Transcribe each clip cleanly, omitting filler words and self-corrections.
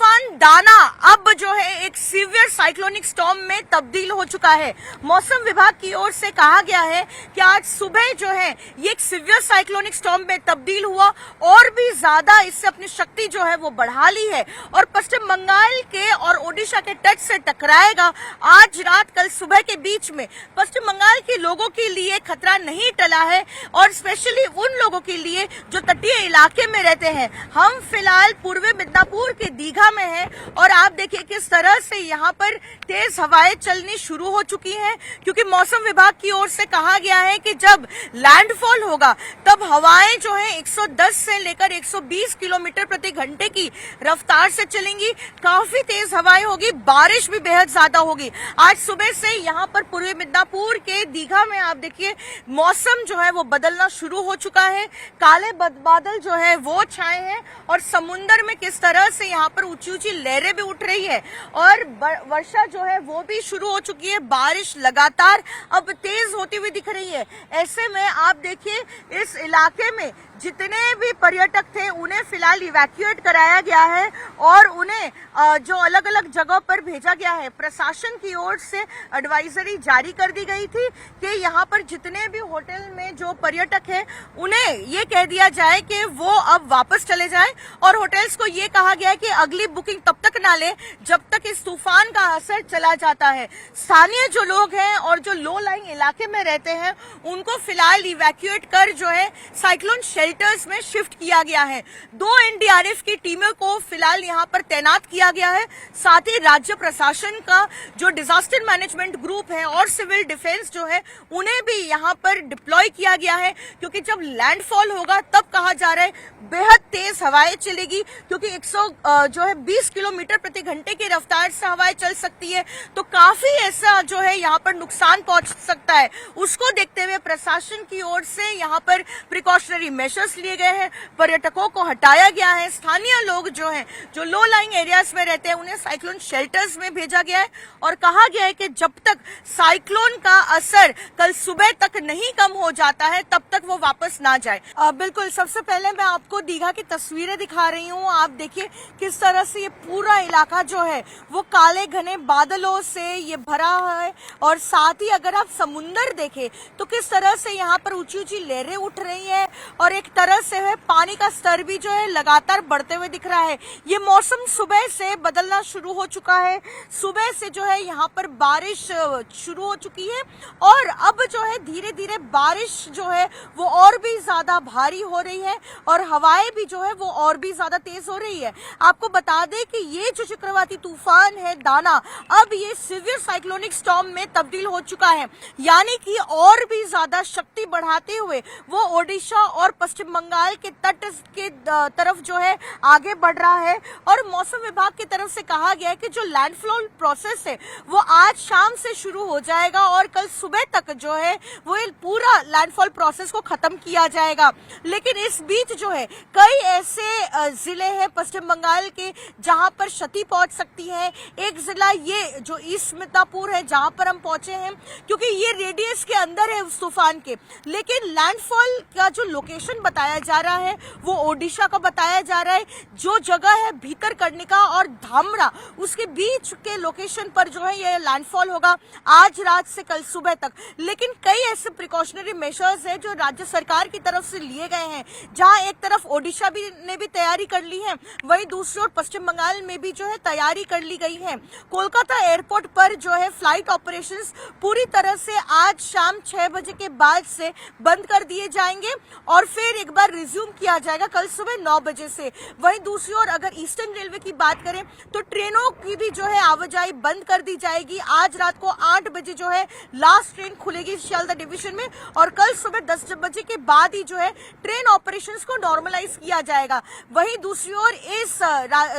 तूफान दाना अब जो है एक सीवियर साइक्लोनिक स्टॉर्म में तब्दील हो चुका है। मौसम विभाग की ओर से कहा गया है कि आज सुबह जो है ये एक सीवियर साइक्लोनिक स्टॉर्म में तब्दील हुआ और भी ज्यादा इससे अपनी शक्ति जो है वो बढ़ा ली है और पश्चिम बंगाल के और ओडिशा के तट से टकराएगा। आज रात कल सुबह के बीच में पश्चिम बंगाल के लोगों के लिए खतरा नहीं टला है और स्पेशली उन लोगों के लिए जो तटीय इलाके में रहते हैं। हम फिलहाल पूर्वी मिदनापुर के दीघा में है और आप देखिए किस तरह से यहाँ पर तेज हवाएं चलनी शुरू हो चुकी हैं, क्योंकि मौसम विभाग की ओर से कहा गया है कि जब लैंडफॉल होगा तब हवाएं जो है 110 से लेकर 120 किलोमीटर प्रति घंटे की रफ्तार से चलेंगी। काफी तेज हवाएं होगी, बारिश भी बेहद ज्यादा होगी। आज सुबह से यहाँ पर पूर्वी मिदनापुर के दीघा में आप देखिए मौसम जो है वो बदलना शुरू हो चुका है। काले बादल जो है वो छाए हैं और समुन्द्र में किस तरह से यहाँ पर ऊंची ऊंची लहरें भी उठ रही है और वर्षा जो है वो भी शुरू हो चुकी है। बारिश लगातार अब तेज होती हुई दिख रही है। ऐसे में आप देखिए इस इलाके में जितने भी पर्यटक थे उन्हें फिलहाल इवैक्यूएट कराया गया है और उन्हें जो अलग अलग जगह पर भेजा गया है। प्रशासन की ओर से एडवाइजरी जारी कर दी गई थी कि यहाँ पर जितने भी होटल में जो पर्यटक हैं उन्हें ये कह दिया जाए कि वो अब वापस चले जाएं और होटल्स को ये कहा गया है कि अगली बुकिंग तब तक ना ले जब तक इस तूफान का असर चला जाता है। स्थानीय जो लोग हैं और जो लो लाइंग इलाके में रहते हैं उनको फिलहाल इवैक्यूएट कर जो है साइक्लोन शेल्टर्स में शिफ्ट किया गया है। 2 एनडीआरएफ की टीमों को फिलहाल यहाँ पर तैनात किया गया है। साथ ही राज्य प्रशासन का जो डिजास्टर मैनेजमेंट ग्रुप है और सिविल डिफेंस जो है उन्हें भी यहाँ पर डिप्लॉय किया गया है, क्योंकि जब लैंडफॉल होगा तब कहा जा रहा है बेहद तेज हवाएं चलेगी, क्योंकि 120 किलोमीटर प्रति घंटे की रफ्तार से हवाएं चल सकती है। तो काफी ऐसा जो है यहाँ पर नुकसान पहुंच सकता है। उसको देखते हुए प्रशासन की ओर से यहाँ पर प्रिकॉशनरी मेजर्स लिए गए हैं। पर्यटकों को हटाया गया है। स्थानीय लोग जो हैं जो लो लाइंग एरियाज में रहते हैं उन्हें साइक्लोन शेल्टर्स में भेजा गया है और कहा गया है कि जब तक साइक्लोन का असर कल सुबह तक नहीं कम हो जाता है तब तक वो वापस ना जाए। बिल्कुल, सबसे पहले मैं आपको दीघा की तस्वीरें दिखा रही हूँ। आप देखिए किस तरह से ये पूरा इलाका जो है वो काले घने बादलों से ये भरा है और साथ ही अगर आप समुंदर देखें तो किस तरह से यहाँ पर ऊंची ऊंची लहरें उठ रही है और एक तरह से है पानी का स्तर भी जो है लगातार बढ़ते हुए दिख रहा है। ये मौसम सुबह से बदलना शुरू हो चुका है। सुबह से जो है यहाँ पर बारिश शुरू हो चुकी है और अब जो है धीरे धीरे बारिश जो है वो और भी ज्यादा भारी हो रही है और हवाएं भी जो है वो और भी ज्यादा तेज हो रही है। आपको बता दें कि ये जो चक्रवाती तूफान है दाना अब ये सीवियर साइक्लोनिक स्टॉर्म में तब्दील हो चुका है, यानी कि और भी ज्यादा शक्ति बढ़ाते हुए वो ओडिशा और पश्चिम बंगाल के तट के तरफ जो है आगे बढ़ रहा है। और मौसम विभाग की तरफ से कहा गया है कि जो लैंडफॉल प्रोसेस है वो आज शाम से शुरू हो जाएगा और कल सुबह तक जो है वो पूरा लैंडफॉल प्रोसेस को खत्म किया जाएगा। लेकिन इस बीच जो है कई ऐसे जिले हैं पश्चिम बंगाल के जहां पर क्षति पहुंच सकती है। एक जिला ये जो ईस्ट मिदनापुर है जहां पर हम पहुंचे हैं, क्योंकि ये रेडियस के अंदर है उस तूफान के, लेकिन लैंडफॉल का जो लोकेशन बताया जा रहा है वो ओडिशा का बताया जा रहा है। जो जगह है भीतरकनिका और धामरा उसके बीच के लोकेशन पर जो है ये लैंडफॉल होगा आज रात से कल सुबह तक। लेकिन कई ऐसे प्रिकॉशनरी मेजर्स है जो राज्य सरकार की तरफ से लिए गए हैं, जहां एक तरफ ओडिशा ने भी तैयारी कर ली है, वहीं दूसरी ओर पश्चिम बंगाल में भी जो है तैयारी कर ली गई है। कोलकाता एयरपोर्ट पर जो है फ्लाइट ऑपरेशंस पूरी तरह से आज शाम 6 बजे के बाद से बंद कर दिए जाएंगे और फिर एक बार रिज्यूम किया जाएगा कल सुबह 9 बजे से। वहीं दूसरी ओर अगर ईस्टर्न रेलवे की बात करें तो ट्रेनों की भी जो है आवाजाही बंद कर दी जाएगी। आज रात को 8 बजे जो है लास्ट ट्रेन खुलेगी शियालदह डिवीजन में और कल सुबह 10 बजे के बाद ही जो है ट्रेन ऑपरेशंस को नॉर्मलाइज किया जाएगा। वहीं दूसरी ओर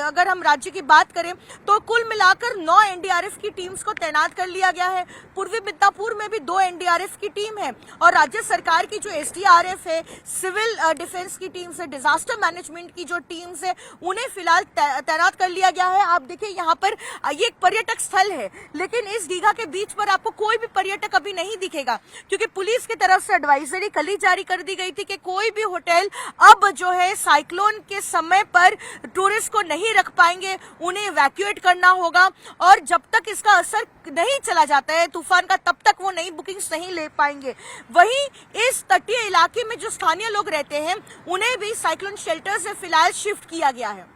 अगर हम राज्य की बात करें तो कुल मिलाकर 9 एनडीआरएफ की टीम्स को तैनात कर लिया गया है। पूर्वी मिदनापुर में भी 2 एनडीआरएफ की टीम है और राज्य सरकार की जो एसडीआरएफ है, सिविल सिविल डिफेंस की टीम से, डिजास्टर मैनेजमेंट की जो टीम से, उन्हें फिलहाल तैनात कर लिया गया है। आप देखिए यहाँ पर ये एक पर्यटक स्थल है, लेकिन इस दीघा के बीच पर आपको कोई भी पर्यटक अभी नहीं दिखेगा, क्योंकि पुलिस की तरफ से एडवाइजरी कल ही जारी कर दी गई थी कि कोई भी होटल अब जो है साइक्लोन के समय पर टूरिस्ट को नहीं रख पाएंगे, उन्हें इवैक्यूएट करना होगा, और जब तक इसका असर नहीं चला जाता है तूफान का, तब तक वो नई बुकिंग्स नहीं ले पाएंगे। वहीं इस तटीय इलाके में जो स्थानीय लोग रहते हैं, उन्हें भी साइक्लोन शेल्टर से फिलहाल शिफ्ट किया गया है।